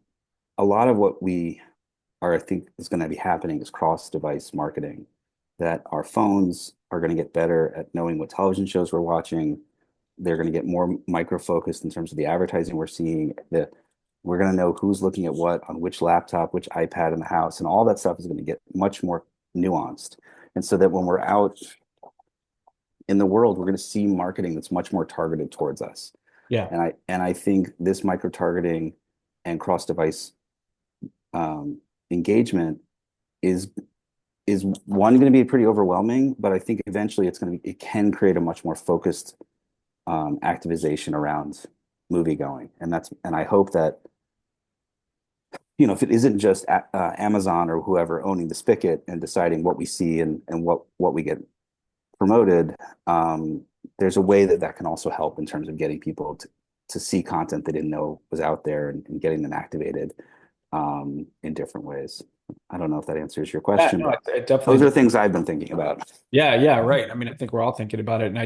a lot of what we are, I think, is going to be happening is cross-device marketing. That our phones are going to get better at knowing what television shows we're watching. They're going to get more micro-focused in terms of the advertising we're seeing. That we're going to know who's looking at what on which laptop, which iPad in the house, and all that stuff is going to get much more nuanced. And so that when we're out in the world, we're going to see marketing that's much more targeted towards us. Yeah. And I think this micro-targeting and cross-device engagement is is one going to be pretty overwhelming, but I think eventually it can create a much more focused activization around movie going. And I hope that, if it isn't just Amazon or whoever owning the spigot and deciding what we see and what we get promoted, there's a way that can also help in terms of getting people to see content they didn't know was out there and getting them activated in different ways. I don't know if that answers your Yeah, question, no, but it definitely those are does. things I've been thinking about. Yeah, yeah, right. I mean, I think we're all thinking about it, and I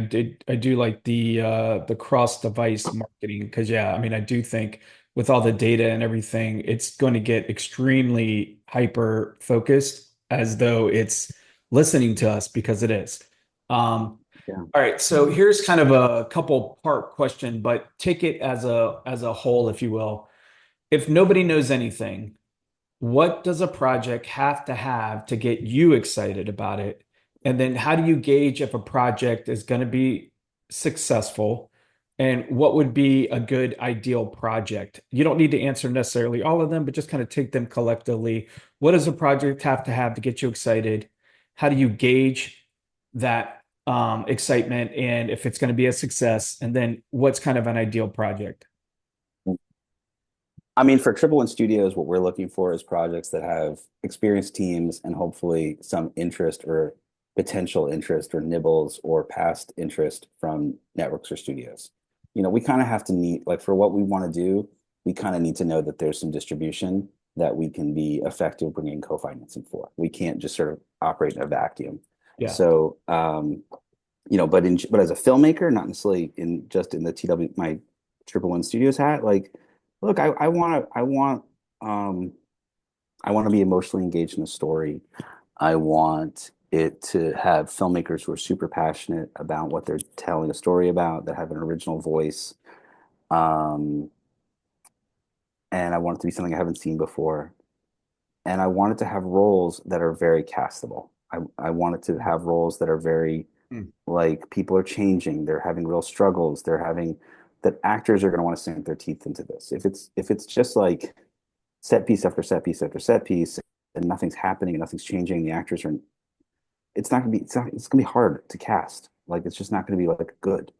do like the cross-device marketing because yeah, I mean, I do think with all the data and everything, it's going to get extremely hyper focused as though it's listening to us because it is. Yeah. All right, so here's kind of a couple part question, but take it as a whole, if you will. If nobody knows anything, what does a project have to have to get you excited about it? And then how do you gauge if a project is going to be successful? And what would be a good ideal project? You don't need to answer necessarily all of them, but just kind of take them collectively. What does a project have to get you excited? How do you gauge that excitement and if it's going to be a success? And then what's kind of an ideal project? I mean, for Triple One Studios, what we're looking for is projects that have experienced teams and hopefully some interest or potential interest or nibbles or past interest from networks or studios. We kind of have to need, like, for what we want to do, we kind of need to know that there's some distribution that we can be effective bringing co-financing for. We can't just sort of operate in a vacuum. Yeah. So, but as a filmmaker, not necessarily in the my Triple One Studios hat, like, look, um I want to be emotionally engaged in a story. I want it to have filmmakers who are super passionate about what they're telling a story about, that have an original voice. Um, and I want it to be something I haven't seen before. And I want it to have roles that are very castable. I want it to have roles that are very, Mm. like, people are changing, they're having real struggles, that actors are going to want to sink their teeth into this. If it's just like set piece after set piece after set piece and nothing's happening and nothing's changing, the actors are it's gonna be hard to cast. Like, it's just not gonna be like good.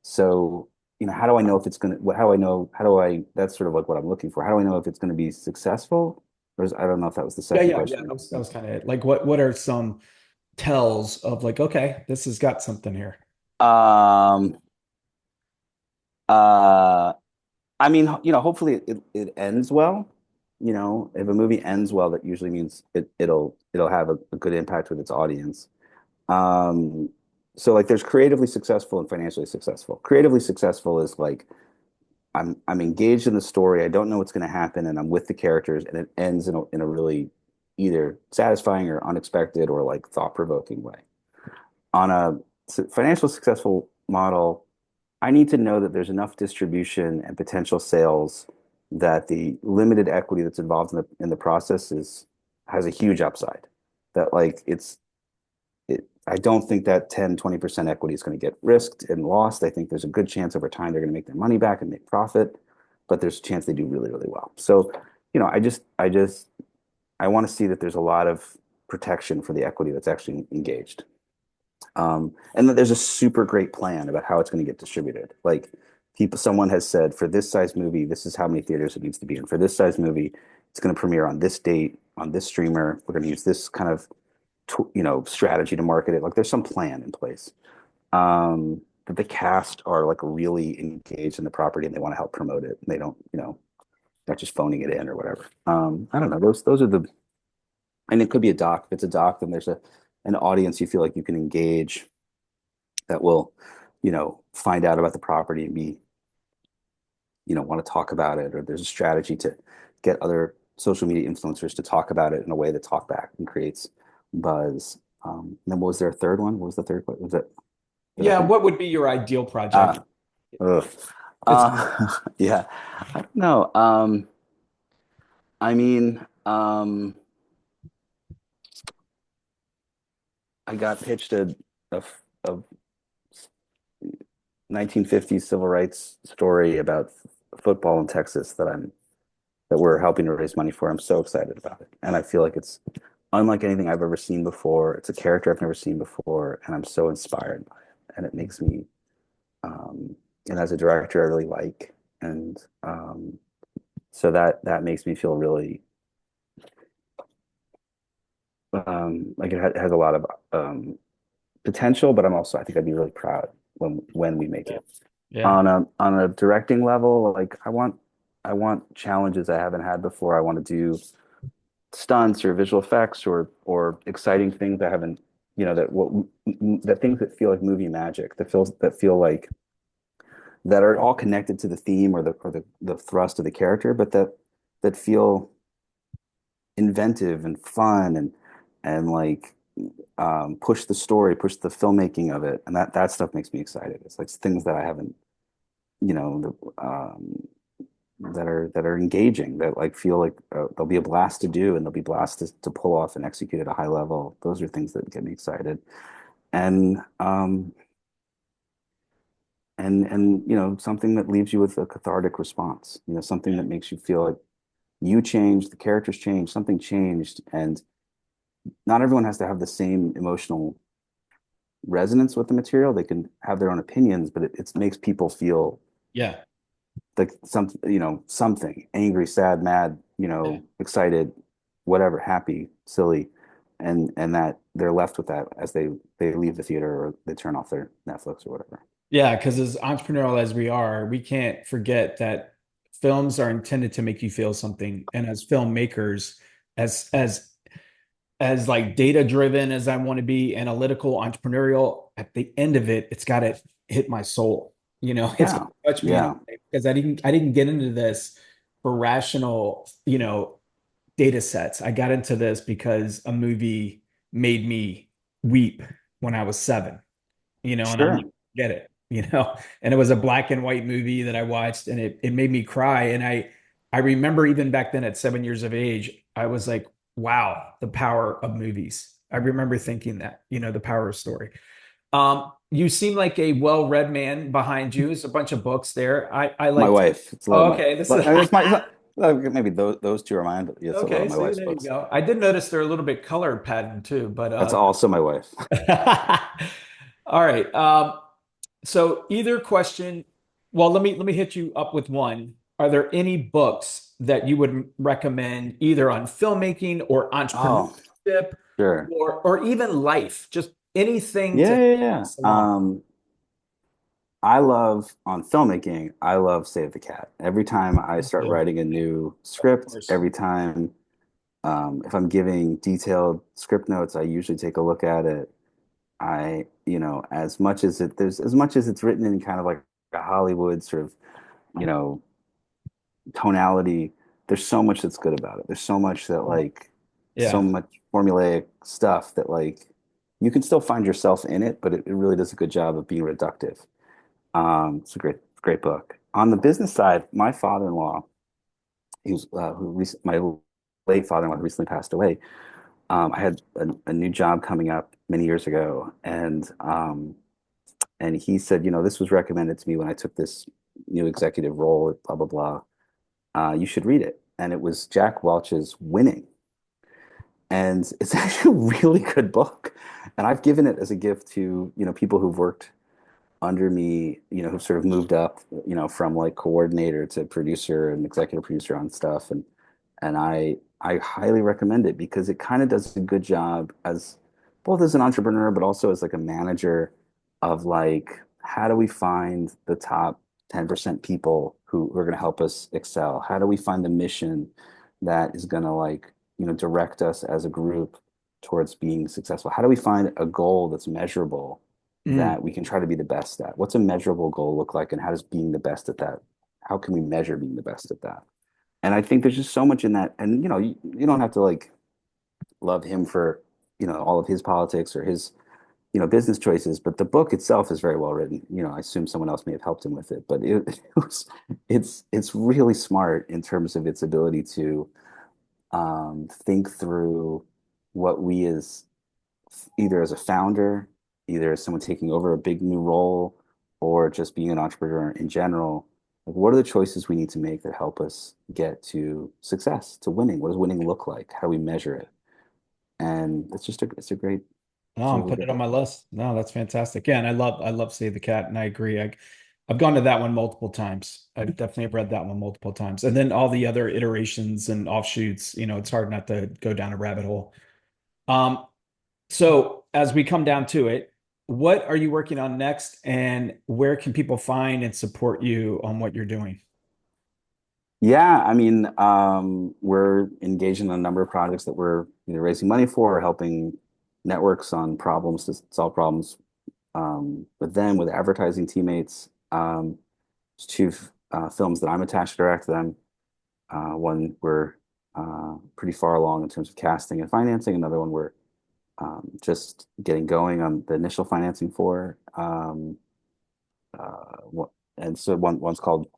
So, how do I know if it's gonna how do I that's sort of like what I'm looking for. How do I know if it's gonna be successful? I don't know if that was the Yeah, second yeah, yeah. question. That was kind of it. Like, what are some tells of like, okay, this has got something here. Um uh I mean, hopefully it ends well. If a movie ends well, that usually means it'll have a good impact with its audience. Um, so, like, there's creatively successful and financially successful. Creatively successful is like I'm engaged in the story. I don't know what's going to happen, and I'm with the characters, and it ends in a really either satisfying or unexpected or like thought-provoking way. On a financial successful model, I need to know that there's enough distribution and potential sales that the limited equity that's involved in the process has a huge upside. That, like, I don't think that 10-20% equity is going to get risked and lost. I think there's a good chance over time they're going to make their money back and make profit, but there's a chance they do really, really well. So, I want to see that there's a lot of protection for the equity that's actually engaged. And that there's a super great plan about how it's going to get distributed. Like, someone has said, for this size movie, this is how many theaters it needs to be in. For this size movie, it's going to premiere on this date, on this streamer. We're going to use this kind of strategy to market it. Like, there's some plan in place. That the cast are, like, really engaged in the property and they want to help promote it. And they don't, not just phoning it in or whatever. I don't know. Those are and it could be a doc. If it's a doc, then there's an audience you feel like you can engage that will, find out about the property and be, want to talk about it, or there's a strategy to get other social media influencers to talk about it in a way that talk back and creates buzz. Then what was there a third one? What was the third one? Was it? Yeah, what would be your ideal project? Uh, ugh. It's Yeah, I don't know. I mean, I got pitched a 1950s civil rights story about football in Texas that we're helping to raise money for. I'm so excited about it, and I feel like it's unlike anything I've ever seen before. It's a character I've never seen before, and I'm so inspired by it. And it makes me, um, and as a director, I really like, and so that makes me feel really like it has a lot of potential, but I think I'd be really proud when we make it. Yeah. On a directing level, like I want challenges I haven't had before. I want to do stunts or visual effects or exciting things I haven't, that things that feel like movie magic, that feel like that are all connected to the theme or the thrust of the character, but that feel inventive and fun and like push the story, push the filmmaking of it, and that stuff makes me excited. It's like things that I haven't, you know, that are engaging, that like feel like they'll be a blast to do, and they'll be blast to pull off and execute at a high level. Those are things that get me excited, and something that leaves you with a cathartic response. Something that makes you feel like you changed, the characters changed, something changed, and not everyone has to have the same emotional resonance with the material. They can have their own opinions, but it makes people feel Yeah. like something angry, sad, mad, Yeah. excited, whatever, happy, silly, and that they're left with that as they leave the theater or they turn off their Netflix or whatever. Yeah, because as entrepreneurial as we are, we can't forget that films are intended to make you feel something. And as filmmakers, as as as like data driven as I want to be, analytical, entrepreneurial, at the end of it, it's got to hit my soul. It's got Yeah, to touch me in a yeah, way because I didn't get into this for rational, data sets. I got into this because a movie made me weep when I was 7, and I'll sure. never forget it, and it was a black and white movie that I watched and it made me cry. And I remember even back then at 7 years of age, I was like, wow, the power of movies. I remember thinking that, the power of story. You seem like a well-read man behind you. There's a bunch of books there. I My like to, wife. It's a lot of oh, my. okay. This is But it's not, maybe those two are mine, but yeah, it's a lot of okay. my See, wife's there you books. go. I did notice they're a little bit color patterned too, but That's also my wife. all right. So either question, well, let me hit you up with one. Are there any books that you would recommend either on filmmaking or Oh, entrepreneurship sure. or even life? Just anything to Yeah, help yeah, yeah. us along. I love on filmmaking, I love Save the Cat. Every time I start writing a new Of script, course. every time if I'm giving detailed script notes, I usually take a look at it. As much as it's written in kind of like a Hollywood sort of, you know, tonality, there's so much that's good about it. There's so much that like so Yeah. much formulaic stuff that like you can still find yourself in it, but it really does a good job of being reductive. It's a great book. On the business side, my father-in-law, my late father-in-law who recently passed away. I had a new job coming up many years ago, and he said, this was recommended to me when I took this new executive role at blah blah blah. You should read it. And it was Jack Welch's Winning. And it's actually a really good book. And I've given it as a gift to, people who've worked under me, who've sort of moved up, from like coordinator to producer and executive producer on stuff. And I highly recommend it because it kind of does a good job as both as an entrepreneur, but also as like a manager of like, how do we find the top 10% people who are going to help us excel? How do we find the mission that is going to like, direct us as a group towards being successful? How do we find a goal that's measurable Mm, that we can try to be the best at? What's a measurable goal look like? And how does being the best at that? How can we measure being the best at that? And I think there's just so much in that. And you don't have to like love him for, all of his politics or his, business choices, but the book itself is very well written. I assume someone else may have helped him with it, but it's really smart in terms of its ability to think through what we as either as a founder, either as someone taking over a big new role, or just being an entrepreneur in general. Like, what are the choices we need to make that help us get to success, to winning? What does winning look like? How do we measure it? and it's a great, No, it's a I'm really putting good it on my book. list. No, that's fantastic. Yeah, and I love Save the Cat, and I agree. I've gone to that one multiple times. I definitely have read that one multiple times. And then all the other iterations and offshoots, it's hard not to go down a rabbit hole. Um, so as we come down to it, what are you working on next, and where can people find and support you on what you're doing? Yeah, I mean, we're engaged in a number of projects that we're either raising money for or helping networks on problems to solve problems with them, with advertising teammates. There's two films that I'm attached to direct them. One we're pretty far along in terms of casting and financing. Another one we're just getting going on the initial financing for. And so one's called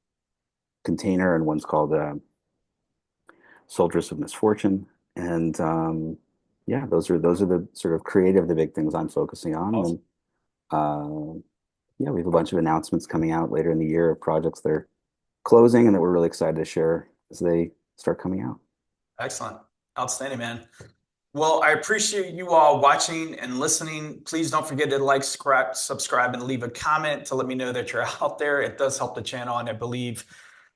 Container and one's called Soldiers of Misfortune. And yeah, those are the sort of creative, the big things I'm focusing on. And Awesome. then yeah, we have a bunch of announcements coming out later in the year of projects that are closing and that we're really excited to share as they start coming out. Excellent. Outstanding, man. Well, I appreciate you all watching and listening. Please don't forget to like, subscribe, and leave a comment to let me know that you're out there. It does help the channel, and I believe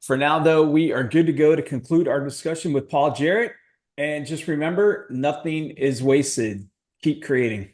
for now, though, we are good to go to conclude our discussion with Paul Jarrett. And just remember, nothing is wasted. Keep creating.